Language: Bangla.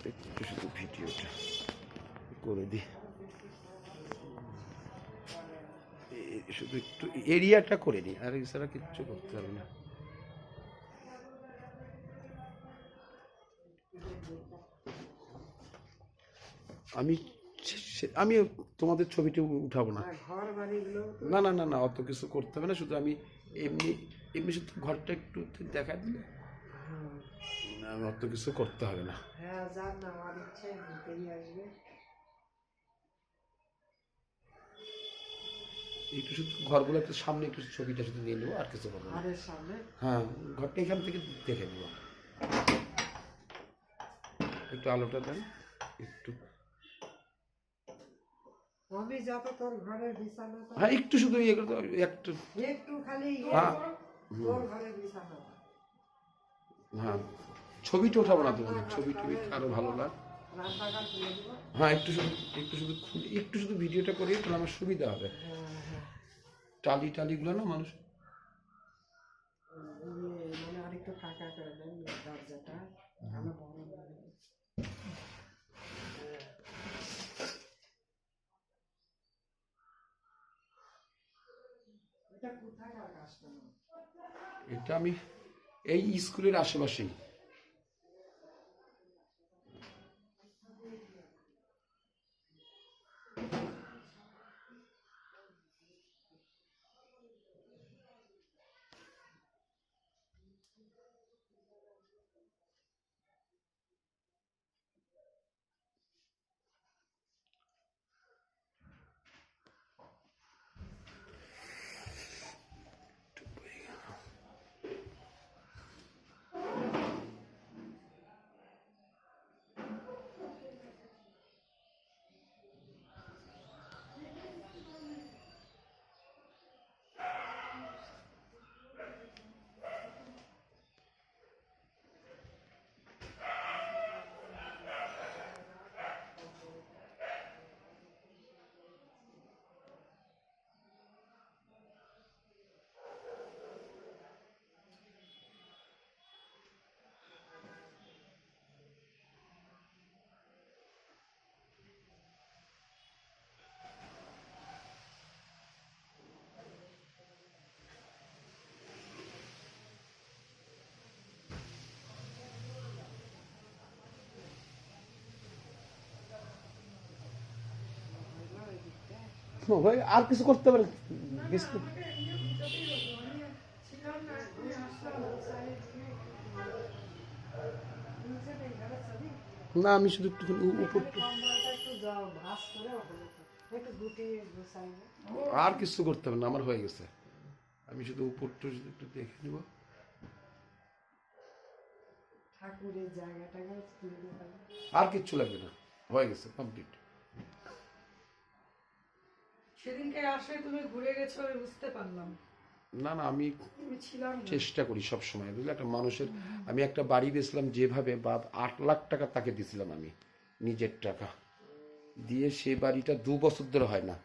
একটু শুধু ভিডিওটা করে দিই, শুধু একটু এরিয়াটা করে নিই, আর এছাড়া কিচ্ছু করতে হবে না। আমি আমি তোমাদের ছবিটি উঠাবো না, না না না না, অত কিছু করতে হবে না, শুধু আমি এমনি এমনি শুধু ঘরটা একটু দেখা দিলে, আমি অত কিছু করতে হবে না। একটু শুধু ঘরগুলো একটু সামনে একটু ছবিটা শুধু নিয়ে নেবো, আর কিছু করবো না। হ্যাঁ, ঘরটা এখান থেকে দেখে নেবো, একটু আলোটা দেন একটু। হ্যাঁ, একটু শুধু ইয়ে করতে একটু খালি, হ্যাঁ হ্যাঁ, ছবিটা ওঠাবো না তোমাদের, ছবি টবি আরো ভালো লাগে। হ্যাঁ, একটু শুধু একটু শুধু ভিডিওটা করি, তাহলে আমার সুবিধা হবে। টালিগুলো না মানুষ এটা আমি এই স্কুলের আশেপাশেই। ভাই আর কিছু করতে পারে না, আমি শুধু একটুখানি উপরটা, আর কিছু করতে হবে না, আমার হয়ে গেছে। আমি শুধু উপরটা শুধু একটু দেখে নিব, আর কিচ্ছু লাগবে না, হয়ে গেছে কমপ্লিট। সেদিনকে আসে তুমি ঘুরে গেছো বুঝতে পারলাম। না না, আমি চেষ্টা করি সব সময়, বুঝলে, একটা মানুষের, আমি একটা বাড়ি বেচলাম যেভাবে, বা 8 লাখ টাকা তাকে দিয়েছিলাম আমি, নিজের টাকা দিয়ে, সে বাড়িটা 2 বছর ধরে হয় না।